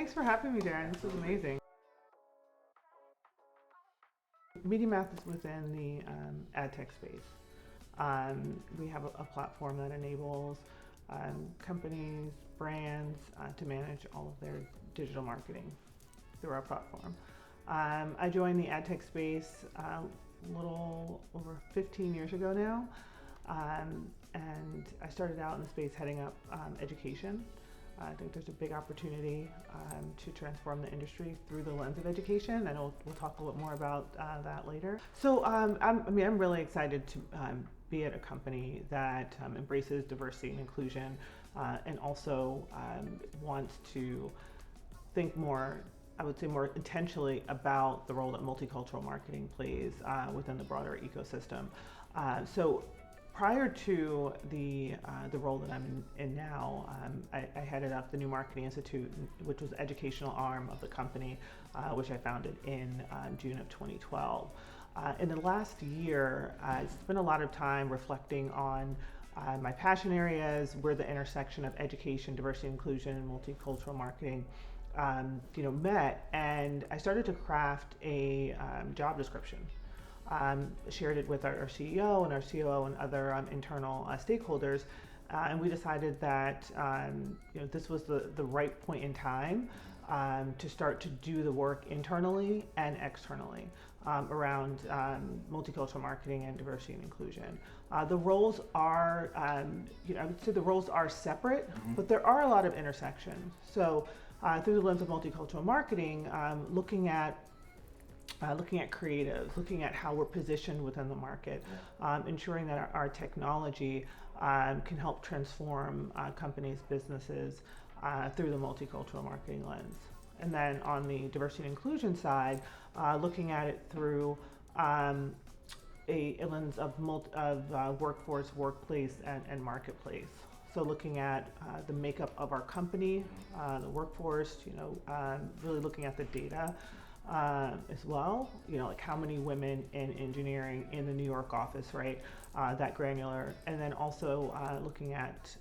thanks for having me, Darren. This was amazing. MediaMath is within the ad tech space. We have a platform that enables companies, brands to manage all of their digital marketing through our platform. I joined the ad tech space a little over 15 years ago now, and I started out in the space heading up education. I think there's a big opportunity to transform the industry through the lens of education, and we'll talk a little more about that later. So I'm really excited to be at a company that embraces diversity and inclusion, and also wants to think more, I would say more intentionally about the role that multicultural marketing plays within the broader ecosystem. So prior to the role that I'm in now, I headed up the New Marketing Institute, which was the educational arm of the company, which I founded in June of 2012. In the last year, I spent a lot of time reflecting on my passion areas, where the intersection of education, diversity, inclusion, and multicultural marketing met, and I started to craft a job description. Shared it with our CEO and our COO and other internal stakeholders, and we decided that this was the right point in time to start to do the work internally and externally around multicultural marketing and diversity and inclusion. The roles are, I would say the roles are separate, but there are a lot of intersections. So through the lens of multicultural marketing, looking at creatives, looking at how we're positioned within the market, ensuring that our technology can help transform companies' businesses through the multicultural marketing lens. And then on the diversity and inclusion side, looking at it through a lens of workforce, workplace, and marketplace. So looking at the makeup of our company, the workforce, really looking at the data as well, like how many women in engineering in the New York office, right? That granular. And then also looking at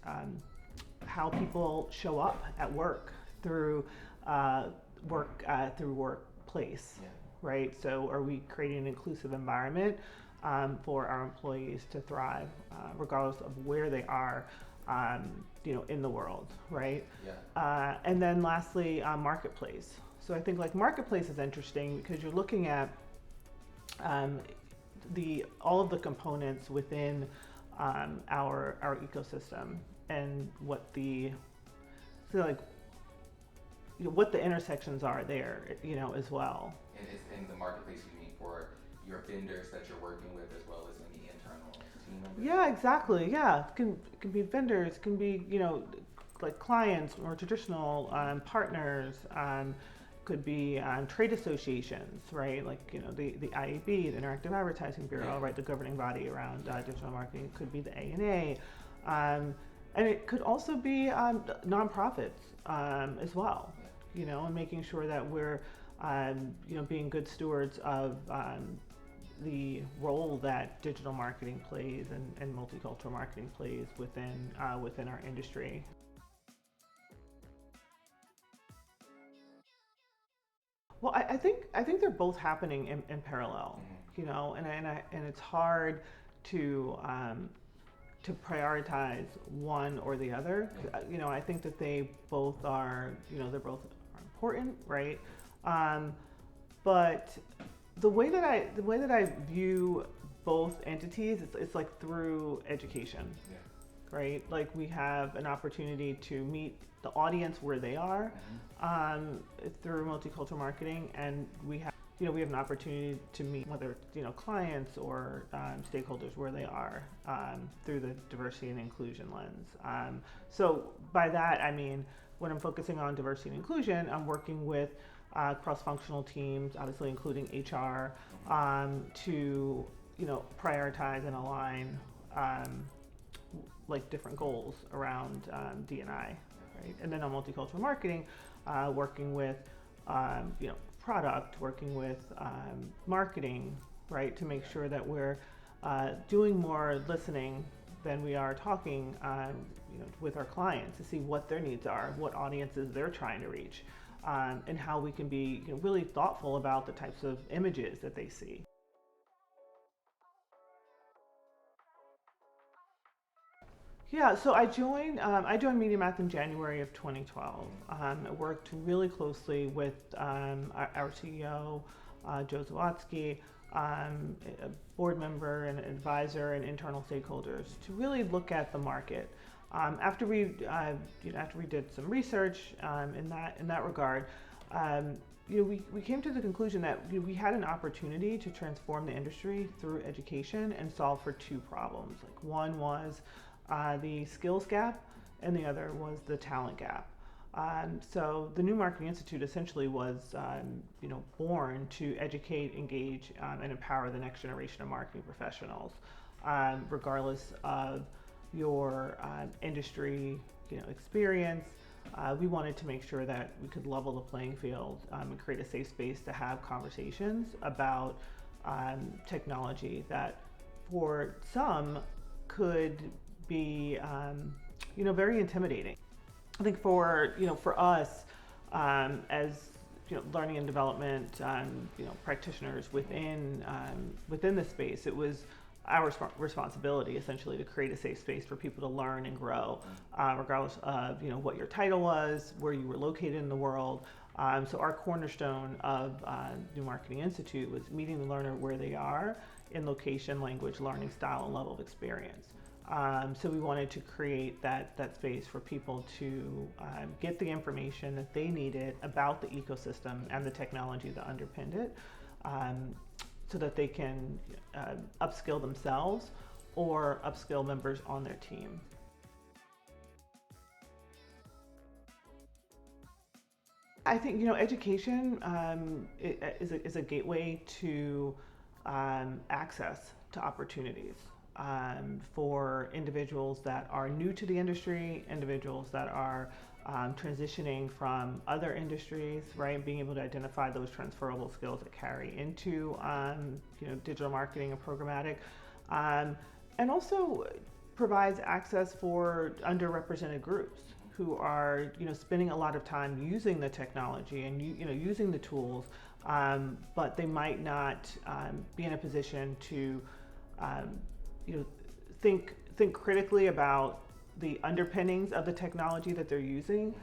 how people show up at work through workplace, right? So are we creating an inclusive environment for our employees to thrive, regardless of where they are, in the world, right? And then lastly, marketplace. So I think marketplace is interesting because you're looking at all of the components within our ecosystem and what the intersections are there, as well. And is in the marketplace you mean for your vendors that you're working with as well as maybe internal team members? Yeah, exactly. Yeah, it can be vendors, can be like clients or traditional partners. Could be trade associations, right? Like the IAB, the Interactive Advertising Bureau, right? The governing body around digital marketing. It could be the A&A, and it could also be nonprofits as well. And making sure that we're being good stewards of the role that digital marketing plays and multicultural marketing plays within our industry. Well, I think they're both happening in parallel, and it's hard to prioritize one or the other. I think that they both are, they're both are important, right? But the way that I view both entities, it's like through education, right? Like we have an opportunity to meet the audience where they are through multicultural marketing, and we have an opportunity to meet whether it's clients or stakeholders where they are through the diversity and inclusion lens. So by that I mean when I'm focusing on diversity and inclusion, I'm working with cross-functional teams, obviously including HR, to prioritize and align different goals around DE&I. Right? And then on multicultural marketing, working with product, working with marketing, right, to make sure that we're doing more listening than we are talking with our clients to see what their needs are, what audiences they're trying to reach, and how we can be really thoughtful about the types of images that they see. Yeah, so I joined MediaMath in January of 2012. I worked really closely with our CEO, Joe Zawadzki, a board member and advisor and internal stakeholders to really look at the market. After we did some research in that regard, we came to the conclusion that we had an opportunity to transform the industry through education and solve for two problems. Like one was the skills gap, and the other was the talent gap. So the New Marketing Institute essentially was, born to educate, engage, and empower the next generation of marketing professionals, regardless of your industry, experience. We wanted to make sure that we could level the playing field and create a safe space to have conversations about technology that, for some, could be very intimidating. I think for us as learning and development practitioners within the space, it was our responsibility essentially to create a safe space for people to learn and grow, regardless of what your title was, where you were located in the world. So our cornerstone of New Marketing Institute was meeting the learner where they are in location, language, learning style, and level of experience. So we wanted to create that space for people to get the information that they needed about the ecosystem and the technology that underpinned it, so that they can upskill themselves or upskill members on their team. I think education is a gateway to access to opportunities. For individuals that are new to the industry, individuals that are transitioning from other industries, right? Being able to identify those transferable skills that carry into digital marketing and programmatic, and also provides access for underrepresented groups who are spending a lot of time using the technology and using the tools, but they might not be in a position to think critically about the underpinnings of the technology that they're using.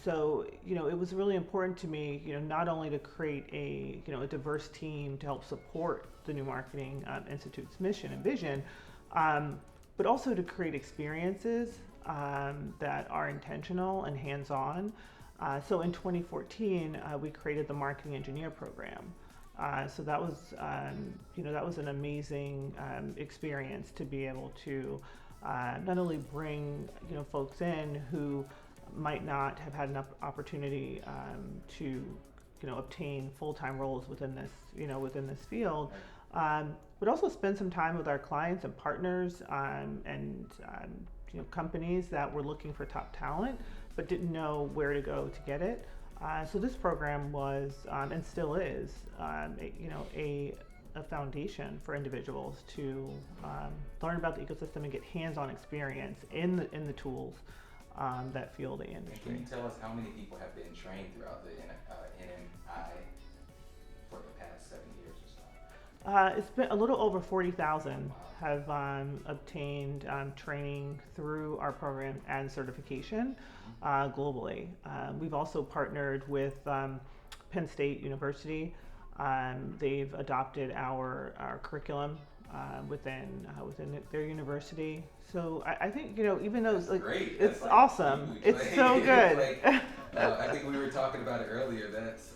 So it was really important to me, not only to create a diverse team to help support the New Marketing Institute's mission and vision, but also to create experiences that are intentional and hands-on. So in 2014, we created the Marketing Engineer program. So that was, that was an amazing experience to be able to not only bring, folks in who might not have had enough opportunity to, obtain full-time roles within this field, but also spend some time with our clients and partners and companies that were looking for top talent but didn't know where to go to get it. So this program was, and still is, a foundation for individuals to learn about the ecosystem and get hands-on experience in the tools that fuel the industry. Can you tell us how many people have been trained throughout the NMI for the past 7 years or so? It's been a little over 40,000 have obtained training through our program and certification globally. We've also partnered with Penn State University. They've adopted our curriculum within their university. So I think even though it's awesome, it's so good. I think we were talking about it earlier. That's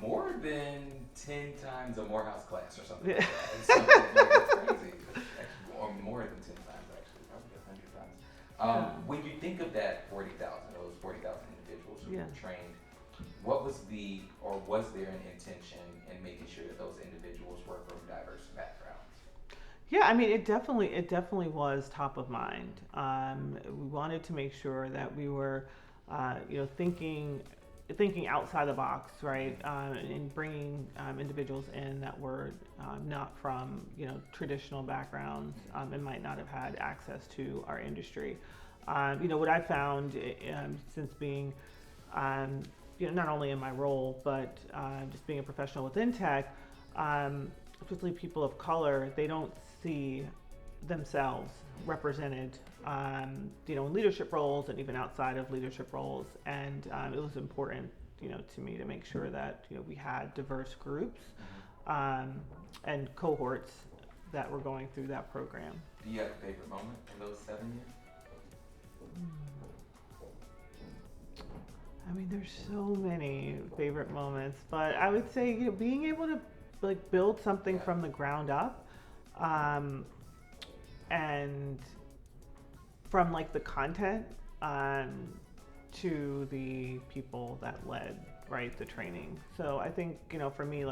more than 10 times a Morehouse class or something. Like that. It's something that's crazy. Actually, or more than 10 times, actually, probably 100 times. When you think of that 40,000, those 40,000 individuals who were trained, what was was there an intention in making sure that those individuals were from diverse backgrounds? Yeah, I mean, it definitely was top of mind. We wanted to make sure that we were, thinking outside the box, right, and bringing individuals in that were not from traditional backgrounds and might not have had access to our industry. What I found since being not only in my role, but just being a professional within tech, particularly people of color, they don't see themselves represented, in leadership roles and even outside of leadership roles. And it was important, to me to make sure that, we had diverse groups and cohorts that were going through that program. Do you have a favorite moment in those 7 years? I mean, there's so many favorite moments, but I would say, being able to build something from the ground up, and from the content to the people that led the training. So I think for me,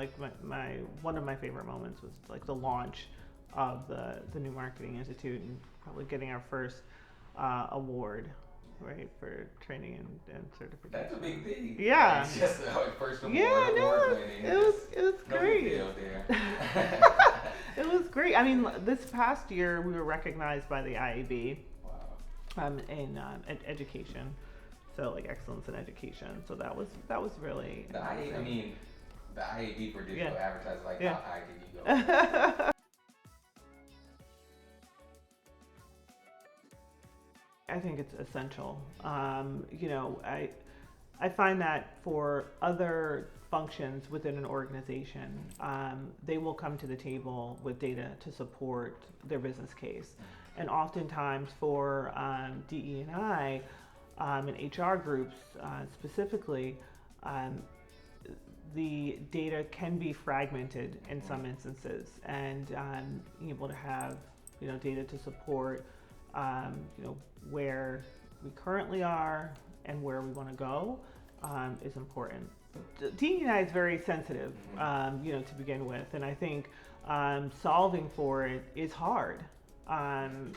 my one of my favorite moments was the launch of the New Marketing Institute and probably getting our first award. For training and certification. That's a big thing. Yeah. It's just first award, winning. It was great. It was great. I mean, this past year we were recognized by the IAB. Wow. In education, so excellence in education. So that was really. The IAB for digital advertising. Yeah. How high can you go? I think it's essential. I find that for other functions within an organization, they will come to the table with data to support their business case. And oftentimes for DE&I and HR groups specifically, the data can be fragmented in some instances, and being able to have data to support where we currently are and where we want to go is important. DE&I is very sensitive, to begin with, and I think solving for it is hard, and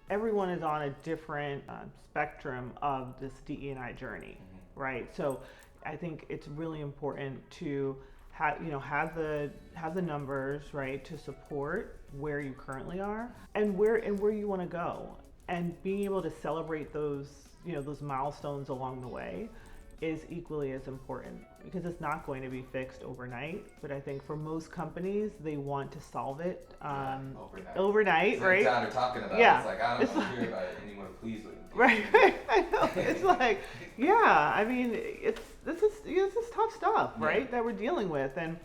everyone is on a different spectrum of this DE&I journey, right? So I think it's really important to have the numbers, right, to support where you currently are and where you want to go, and being able to celebrate those milestones along the way is equally as important, because it's not going to be fixed overnight. But I think for most companies, they want to solve it overnight, it's right? Tired of talking about it. It's I don't want to hear about it anymore. Please with me. Right. I know. It's I mean, this is tough stuff, right? That we're dealing with, and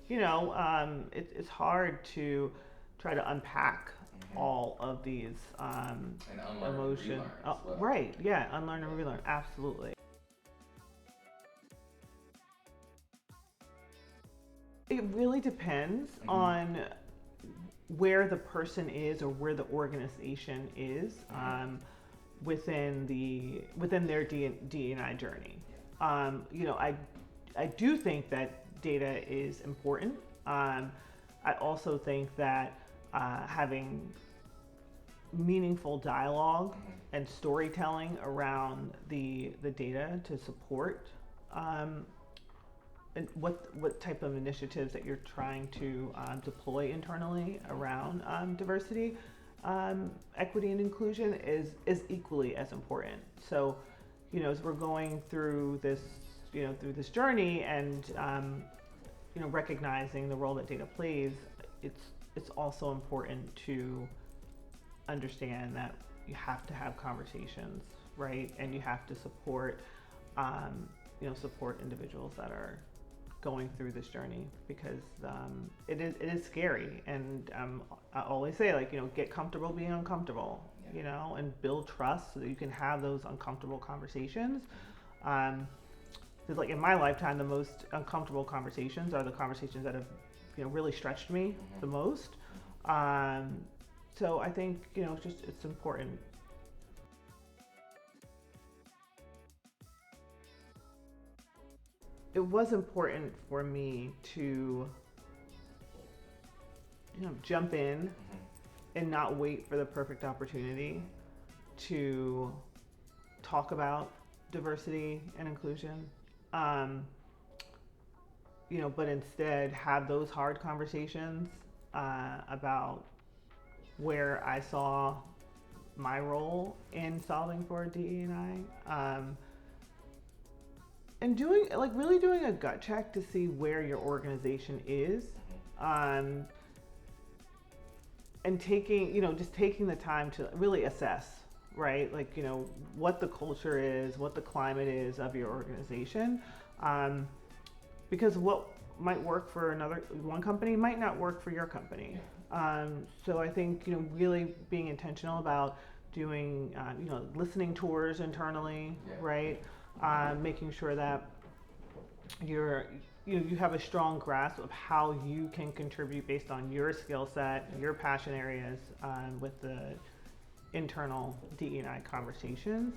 it's hard to try to unpack all of these and unlearn emotions. And well. Right. Yeah. Unlearn and relearn. Absolutely. It really depends on where the person is or where the organization is within their DE&I journey. I do think that data is important. I also think that having meaningful dialogue and storytelling around the data to support and what type of initiatives that you're trying to deploy internally around diversity, equity, and inclusion is equally as important. So, as we're going through this, through this journey, and recognizing the role that data plays, it's also important to understand that you have to have conversations, right? And you have to support, support individuals that are going through this journey, because it is scary. And I always say, get comfortable being uncomfortable, and build trust so that you can have those uncomfortable conversations. Because in my lifetime, the most uncomfortable conversations are the conversations that have, really stretched me the most. So I think, it's important. It was important for me to, jump in and not wait for the perfect opportunity to talk about diversity and inclusion. But instead have those hard conversations about where I saw my role in solving for DE&I. And really doing a gut check to see where your organization is, and just taking the time to really assess, right? Like, what the culture is, what the climate is of your organization, because what might work for one company might not work for your company. So I think, really being intentional about doing, listening tours internally, right? Making sure that you have a strong grasp of how you can contribute based on your skill set, your passion areas, with the internal DE&I conversations.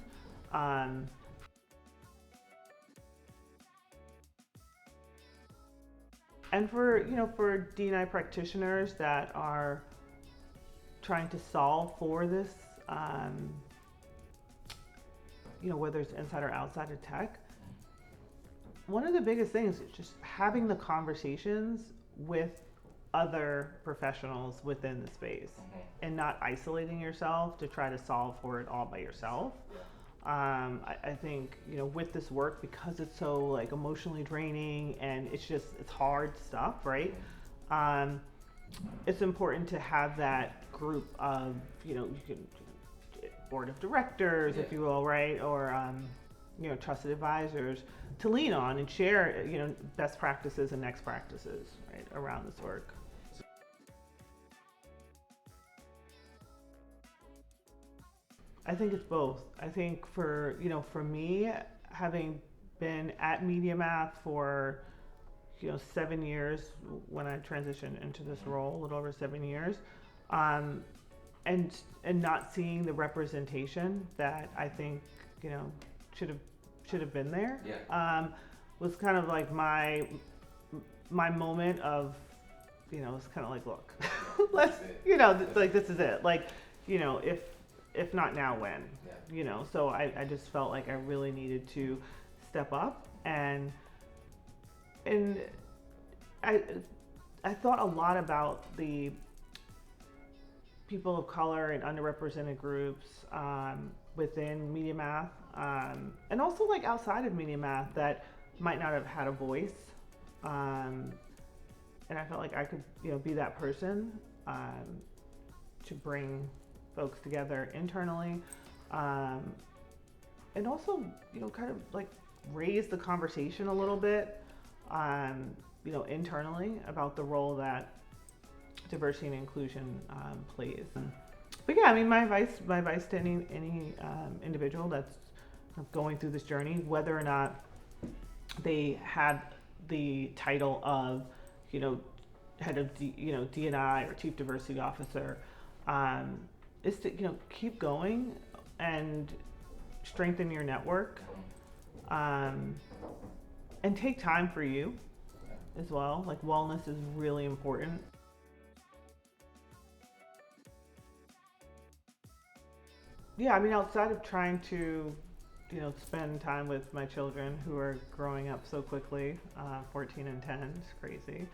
And for D&I practitioners that are trying to solve for this, whether it's inside or outside of tech, one of the biggest things is just having the conversations with other professionals within the space, and not isolating yourself to try to solve for it all by yourself. I think, with this work, because it's so like emotionally draining and it's hard stuff, right? It's important to have that group of, you can board of directors, if you will, right? Or, trusted advisors to lean on and share, best practices and next practices, right, around this work. I think it's both. I think for me, having been at MediaMath for 7 years when I transitioned into this role, a little over 7 years, and not seeing the representation that I think should have been there, was kind of like my moment of, it's kind of like, look, let's, like, this is it, like, if not now, when? So I just felt like I really needed to step up, and I thought a lot about the people of color and underrepresented groups within MediaMath, and also like outside of MediaMath that might not have had a voice, and I felt like I could be that person to bring folks together internally, and also kind of like raise the conversation a little bit, internally about the role that diversity and inclusion plays. But yeah, I mean, my advice to any individual that's going through this journey, whether or not they have the title of head of D&I or chief diversity officer, is to keep going and strengthen your network, and take time for you as well. Like, wellness is really important. Yeah, I mean, outside of trying to spend time with my children who are growing up so quickly, 14 and 10, it's crazy.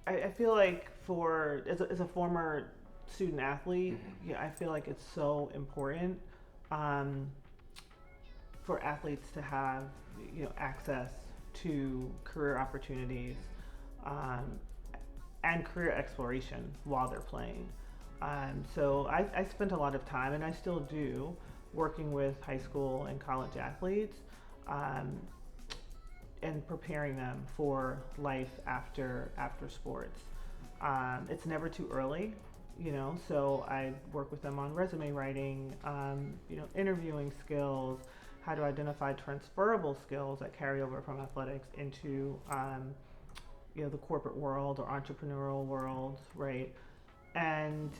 I feel like as a former student athlete, I feel like it's so important for athletes to have access to career opportunities, and career exploration while they're playing. So I spent a lot of time, and I still do, working with high school and college athletes, and preparing them for life after sports. It's never too early, so I work with them on resume writing, interviewing skills, how to identify transferable skills that carry over from athletics into the corporate world or entrepreneurial world, right? And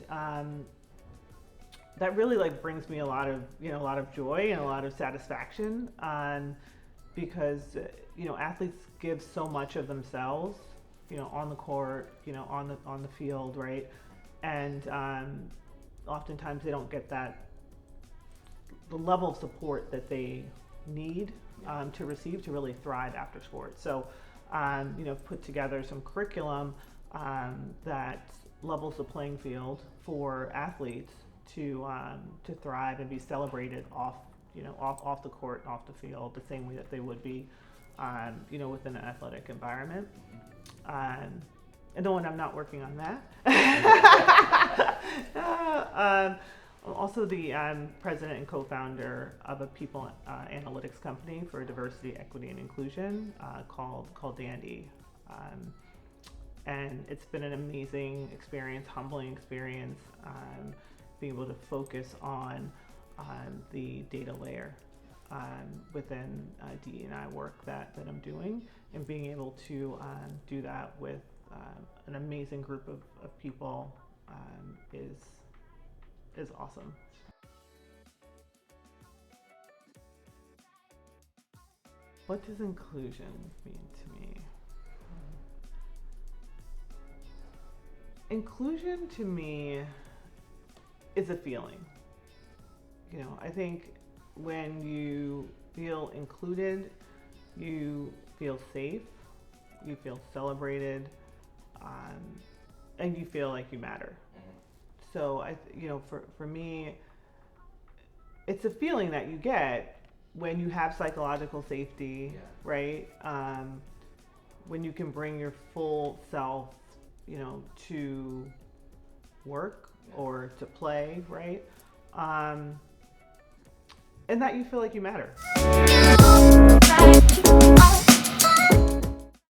that really like brings me a lot of joy and a lot of satisfaction, because athletes give so much of themselves, on the court, on the field, right? And oftentimes they don't get the level of support that they need to receive to really thrive after sports. So put together some curriculum that levels the playing field for athletes to thrive and be celebrated off the court, off the field, the same way that they would be, within an athletic environment. And no, when I'm not working on that. I'm also the president and co-founder of a people analytics company for diversity, equity, and inclusion called DE&I. And it's been an amazing experience, humbling experience, being able to focus on the data layer within DE&I work that I'm doing, and being able to do that with an amazing group of people is awesome. What does inclusion mean to me? Inclusion to me is a feeling. I think when you feel included, you feel safe, you feel celebrated, and you feel like you matter. So for me, it's a feeling that you get when you have psychological safety, right? When you can bring your full self, to work or to play, right? And that you feel like you matter.